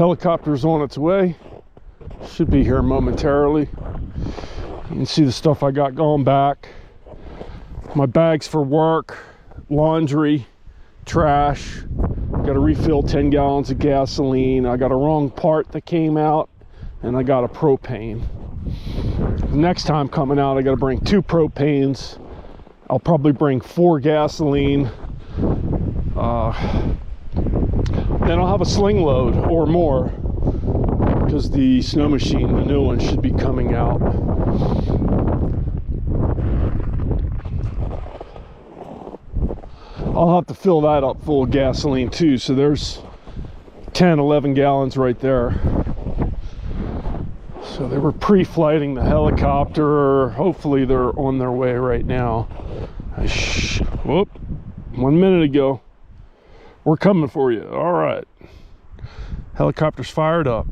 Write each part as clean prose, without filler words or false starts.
Helicopter's on its way. Should be here momentarily. You can see the stuff I got going back. My bags for work, laundry, trash. Got to refill 10 gallons of gasoline. I got a wrong part that came out, and I got a propane. Next time coming out, I got to bring 2 propanes. I'll probably bring 4 gasoline. Then I'll have a sling load or more, because the snow machine, the new one, should be coming out. I'll have to fill that up full of gasoline too, so there's 10-11 gallons right there. So they were pre-flighting the helicopter. Hopefully they're on their way right now. Whoop, 1 minute ago. We're coming for you. All right. Helicopter's fired up.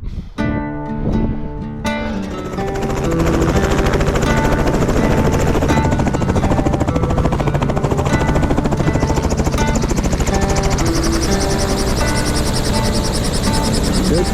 Good.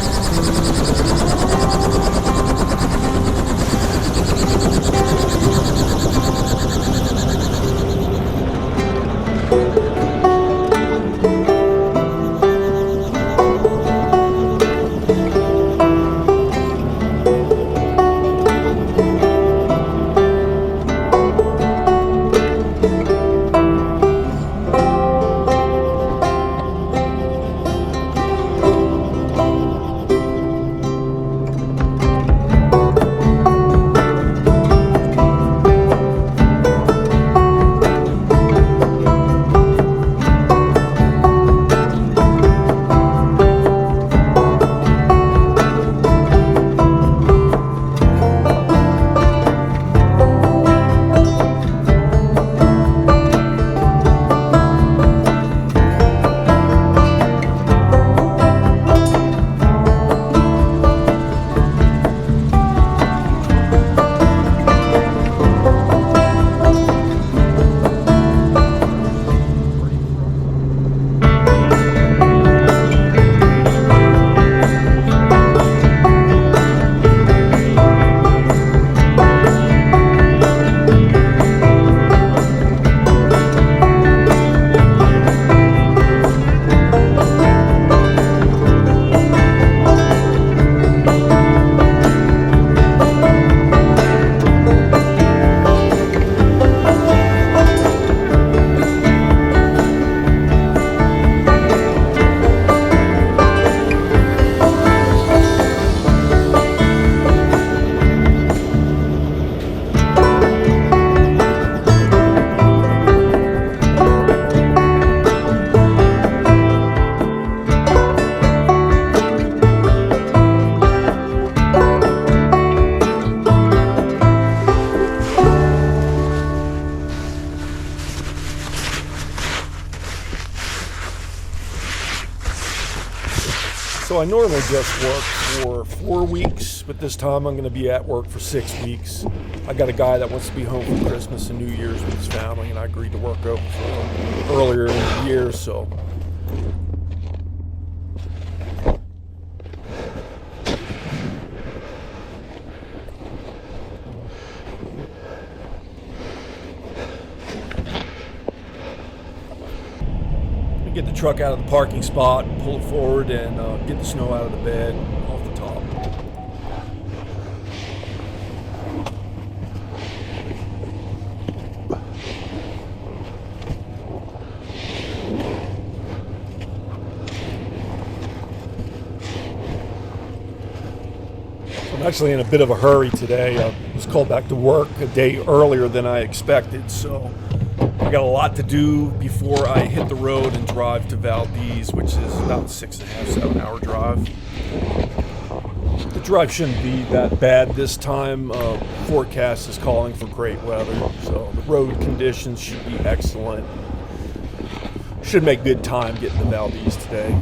So I normally just work for 4 weeks, but this time I'm going to be at work for 6 weeks. I got a guy that wants to be home for Christmas and New Year's with his family, and I agreed to work over for him earlier in the year, so. Get the truck out of the parking spot, pull it forward, and get the snow out of the bed off the top. I'm actually in a bit of a hurry today. I was called back to work a day earlier than I expected, so I got a lot to do before I hit the road and drive to Valdez, which is about 6.5, 7 hour drive. The drive shouldn't be that bad this time. Forecast is calling for great weather, so the road conditions should be excellent. Should make good time getting to Valdez today.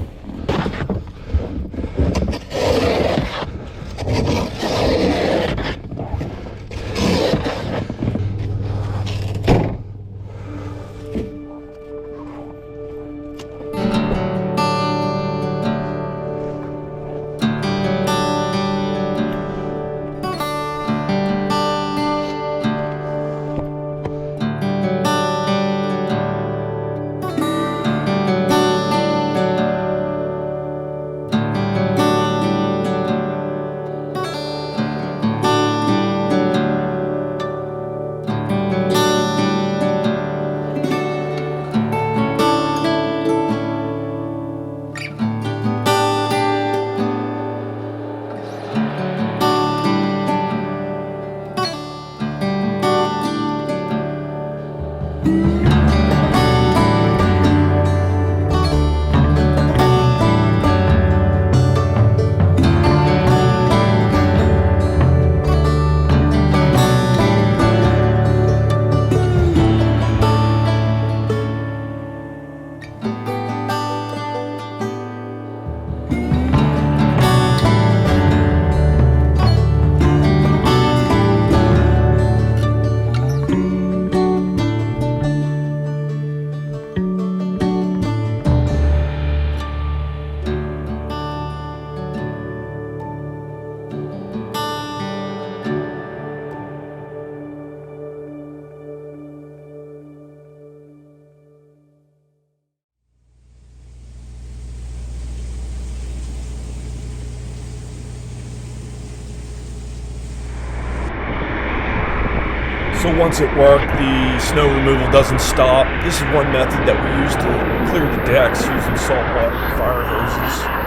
So once at work, the snow removal doesn't stop. This is one method that we use to clear the decks using salt water and fire hoses.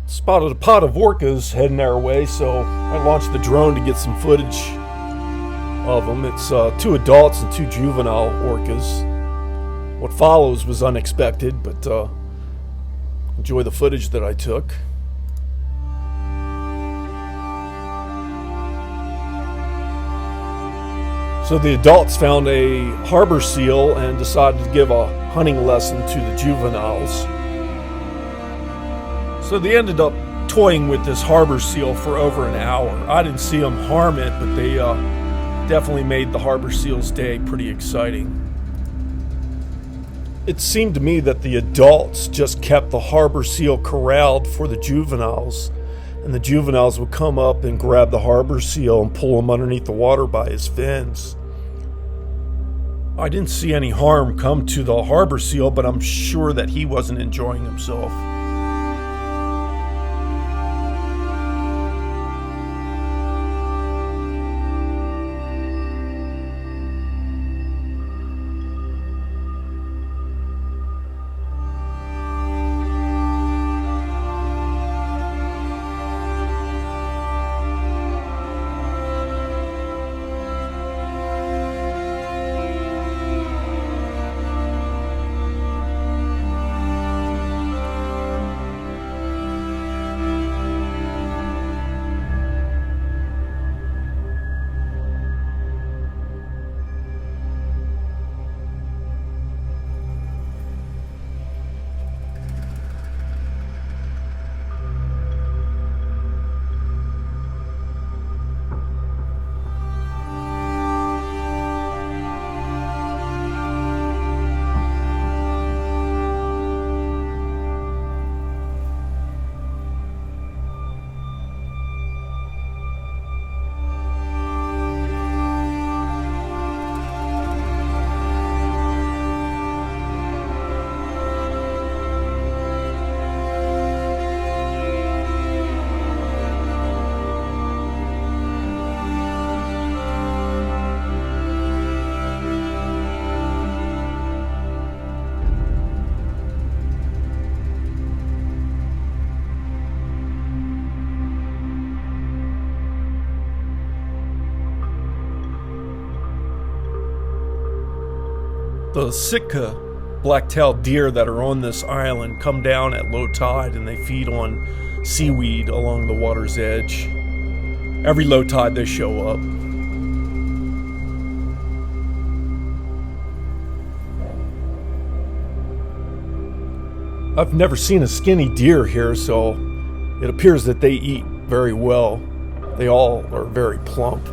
Spotted a pod of orcas heading our way, so I launched the drone to get some footage of them. It's 2 adults and 2 juvenile orcas. What follows was unexpected, but enjoy the footage that I took. So the adults found a harbor seal and decided to give a hunting lesson to the juveniles. So they ended up toying with this harbor seal for over an hour. I didn't see them harm it, but they definitely made the harbor seal's day pretty exciting. It seemed to me that the adults just kept the harbor seal corralled for the juveniles, and the juveniles would come up and grab the harbor seal and pull him underneath the water by his fins. I didn't see any harm come to the harbor seal, but I'm sure that he wasn't enjoying himself. The Sitka black-tailed deer that are on this island come down at low tide and they feed on seaweed along the water's edge. Every low tide they show up. I've never seen a skinny deer here, so it appears that they eat very well. They all are very plump.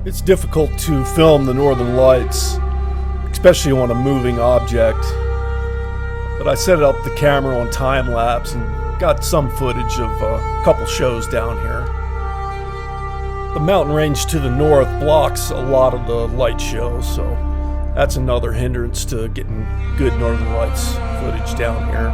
It's difficult to film the northern lights, especially on a moving object, but I set up the camera on time lapse and got some footage of a couple shows down here. The mountain range to the north blocks a lot of the light shows, so that's another hindrance to getting good northern lights footage down here.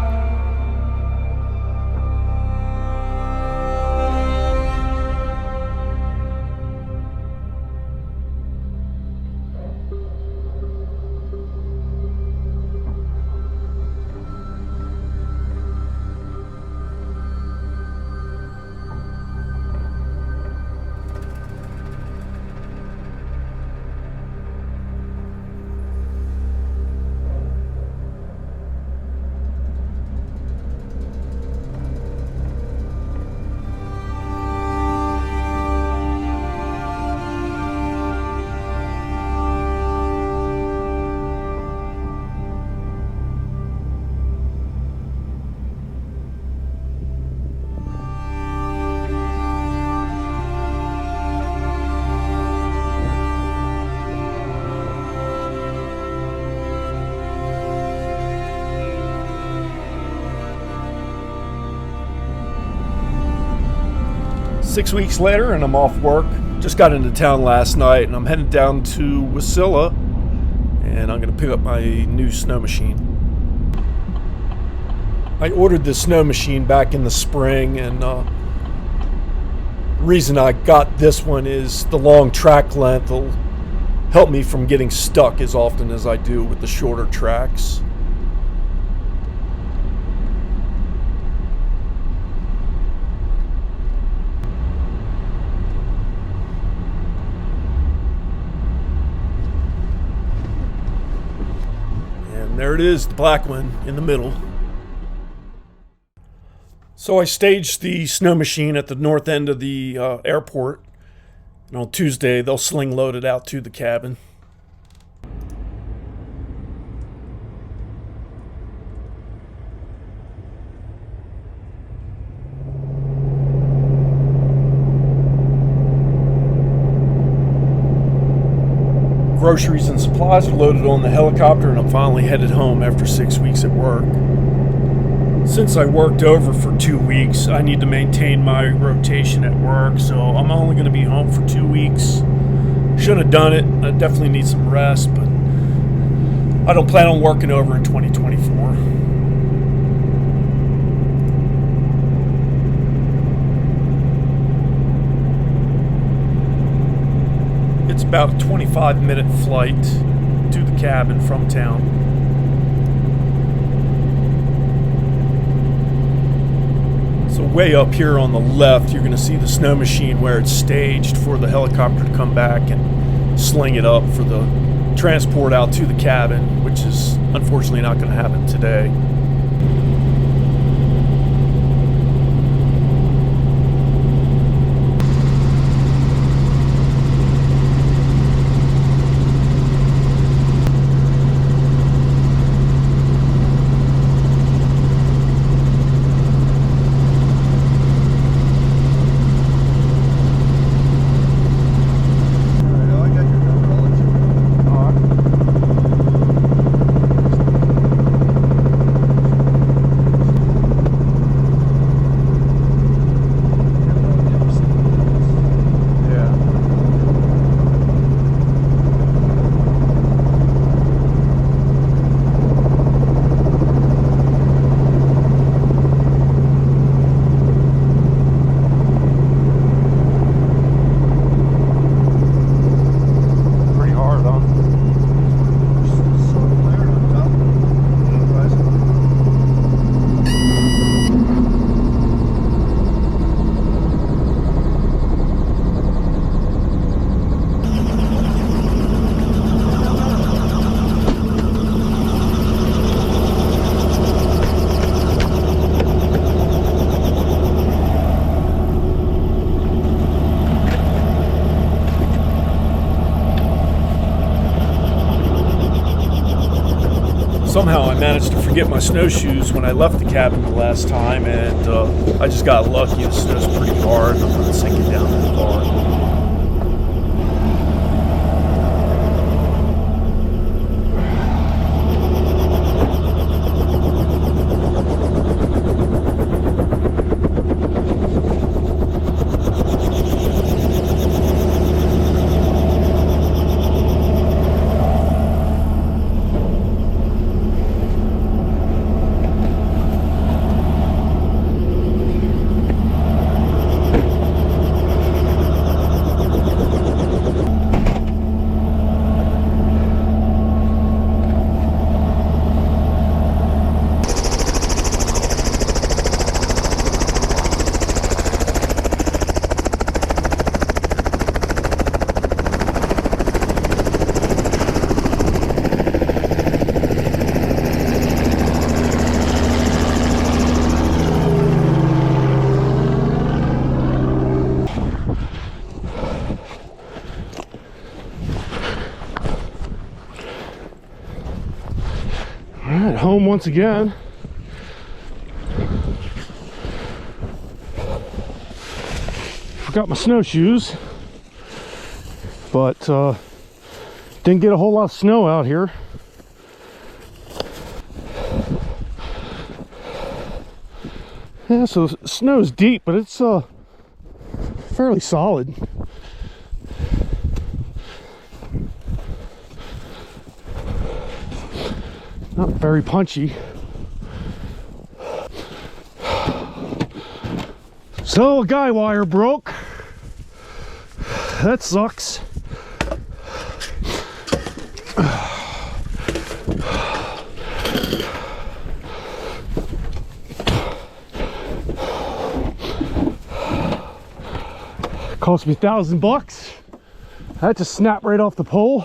6 weeks later, and I'm off work. Just got into town last night, and I'm headed down to Wasilla, and I'm going to pick up my new snow machine. I ordered this snow machine back in the spring, and the reason I got this one is the long track length will help me from getting stuck as often as I do with the shorter tracks. And there it is, the black one in the middle. So I staged the snow machine at the north end of the airport. And on Tuesday, they'll sling load it out to the cabin. Groceries and supplies are loaded on the helicopter, and I'm finally headed home after 6 weeks at work. Since I worked over for 2 weeks, I need to maintain my rotation at work, so I'm only going to be home for 2 weeks. Should have done it. I definitely need some rest, but I don't plan on working over in 2024. It's about a 25-minute flight to the cabin from town. So way up here on the left, you're going to see the snow machine where it's staged for the helicopter to come back and sling it up for the transport out to the cabin, which is unfortunately not going to happen today. Somehow I managed to forget my snowshoes when I left the cabin the last time, and I just got lucky. The snow's pretty hard, and I'm not sinking down that far. Home once again. Forgot my snowshoes, but didn't get a whole lot of snow out here. Yeah, so the snow's deep, but it's fairly solid. Not very punchy. So a guy wire broke. That sucks. Cost me $1,000. I had to snap right off the pole.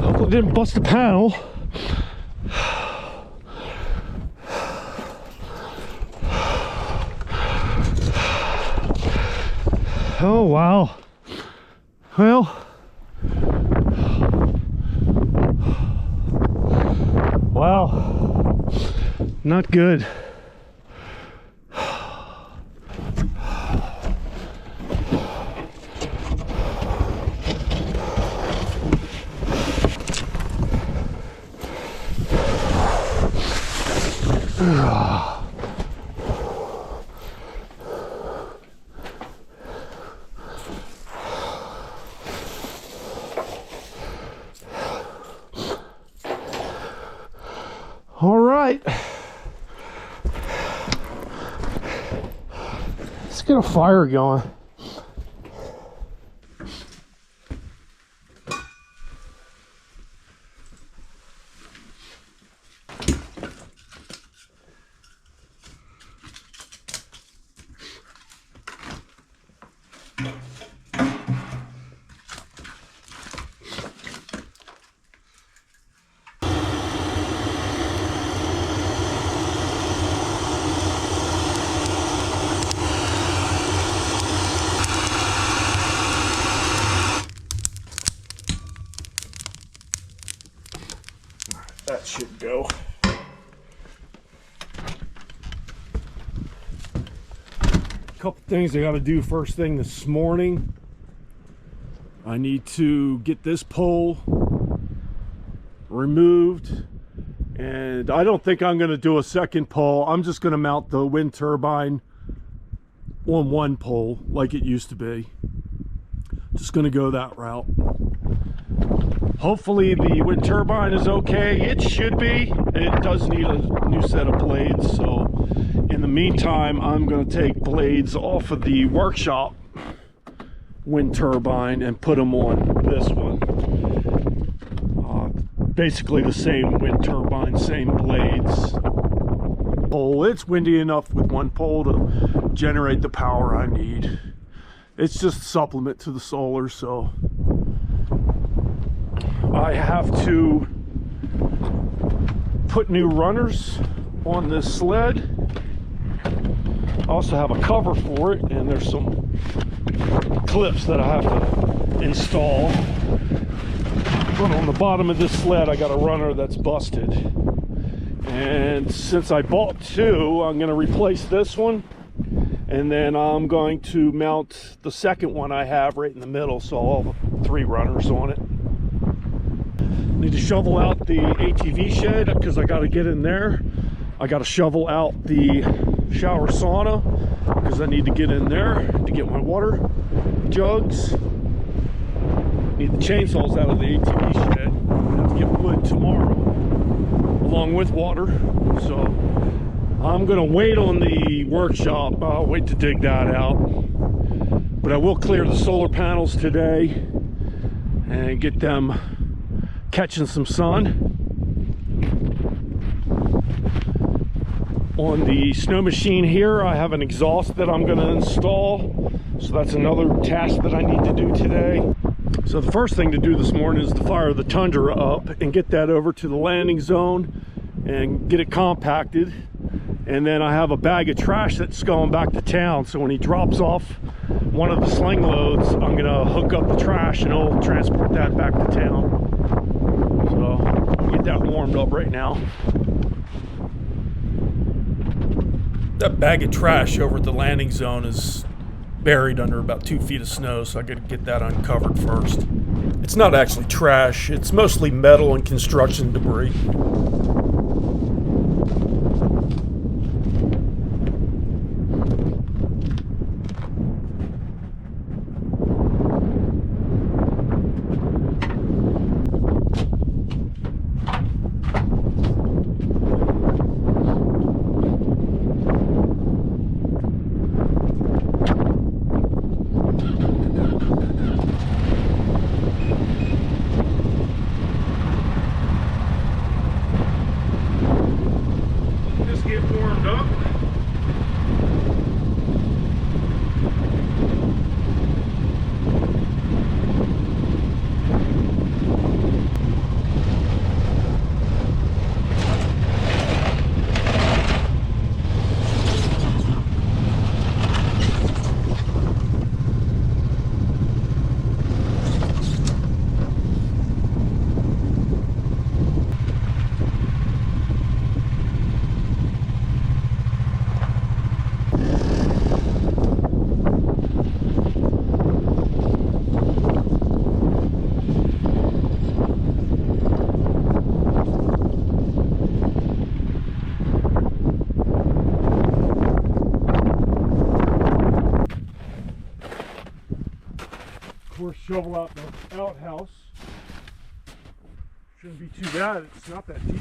Hope it didn't bust the panel. Oh wow. Well, wow, not good. All right, let's get a fire going. That should go. Couple things I got to do first thing this morning. I need to get this pole removed, and I don't think I'm going to do a second pole. I'm just going to mount the wind turbine on one pole like it used to be. Just going to go that route. Hopefully the wind turbine is okay. It should be. It does need a new set of blades, so in the meantime I'm going to take blades off of the workshop wind turbine and put them on this one. Basically the same wind turbine, same blades. Pole. It's windy enough with one pole to generate the power I need. It's just a supplement to the solar, so I have to put new runners on this sled. I also have a cover for it, and there's some clips that I have to install. But on the bottom of this sled I got a runner that's busted, and since I bought two, I'm going to replace this one, and then I'm going to mount the second one I have right in the middle, so I'll have 3 runners on it. Need to shovel out the ATV shed because I got to get in there. I got to shovel out the shower sauna because I need to get in there to get my water jugs. Need the chainsaws out of the ATV shed. I have to get wood tomorrow along with water. So I'm gonna wait on the workshop. I'll wait to dig that out. But I will clear the solar panels today and get them catching some sun. On the snow machine here, I have an exhaust that I'm going to install, so that's another task that I need to do today. So the first thing to do this morning is to fire the Tundra up and get that over to the landing zone and get it compacted. And then I have a bag of trash that's going back to town, so when he drops off one of the sling loads, I'm going to hook up the trash and I'll transport that back to town. So I'll get that warmed up right now. That bag of trash over at the landing zone is buried under about 2 feet of snow, so I gotta get that uncovered first. It's not actually trash, it's mostly metal and construction debris. bags get warmed up. Shovel out the outhouse. Shouldn't be too bad, it's not that deep.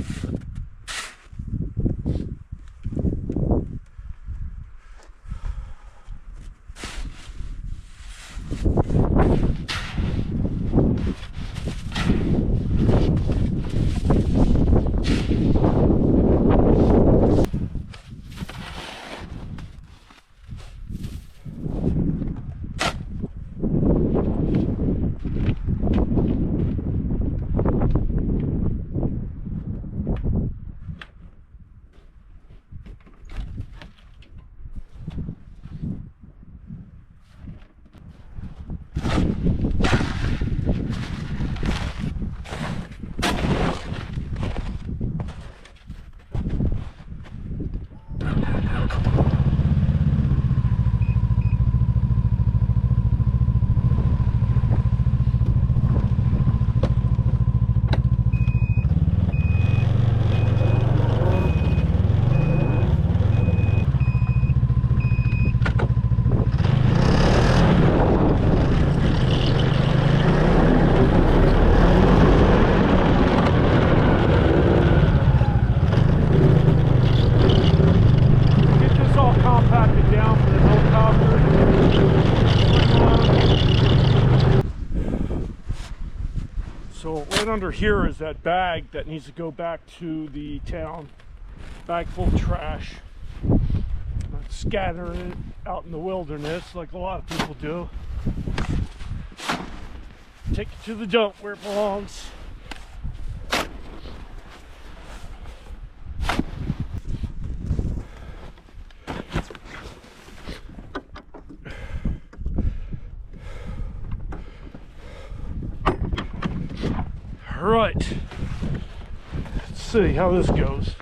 So right under here is that bag that needs to go back to the town. Bag full of trash. Not scattering it out in the wilderness like a lot of people do. Take it to the dump where it belongs. Right, let's see how this goes.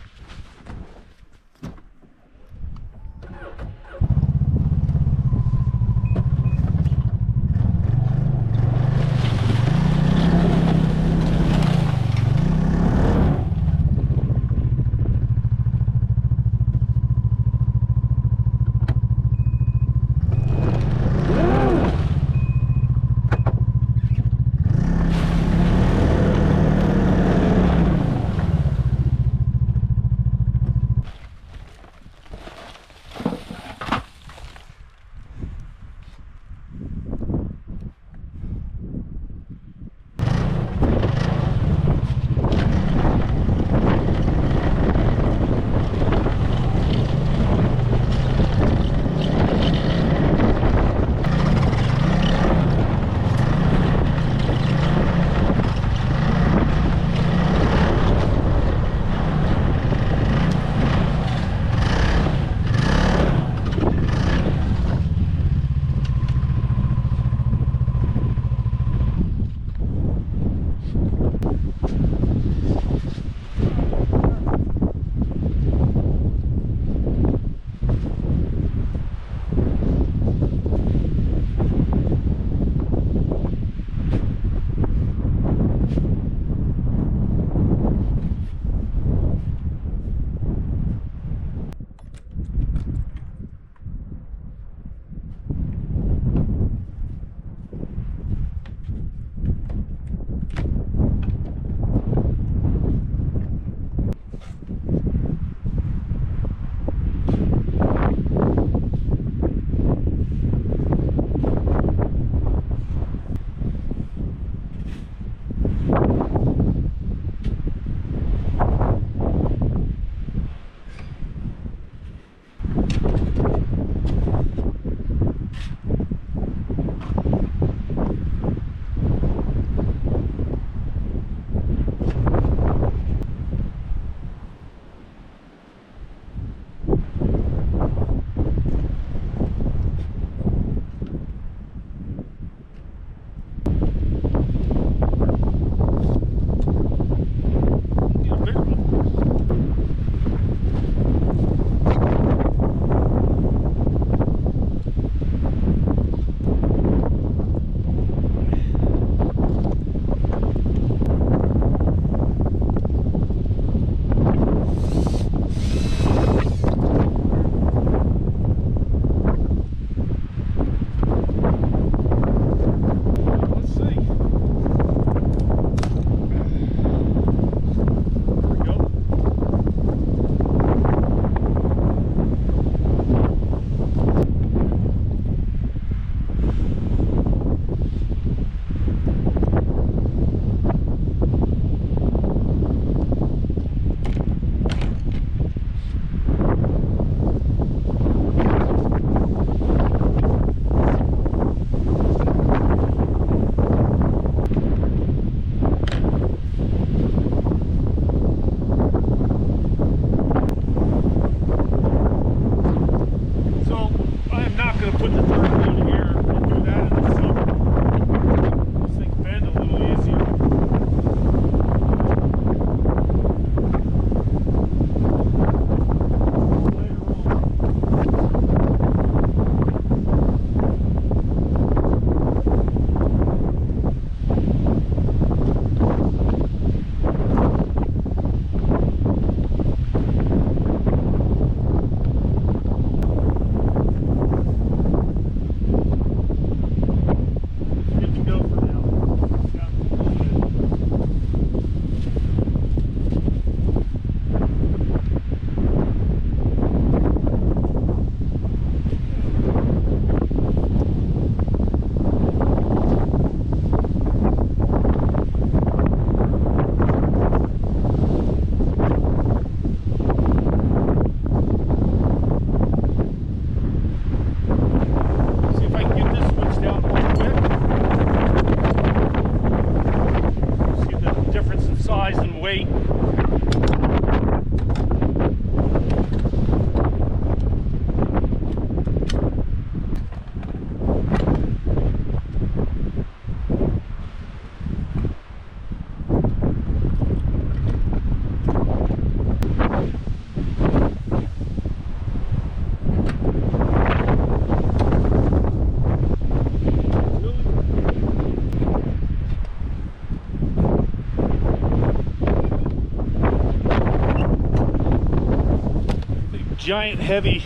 giant heavy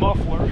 muffler.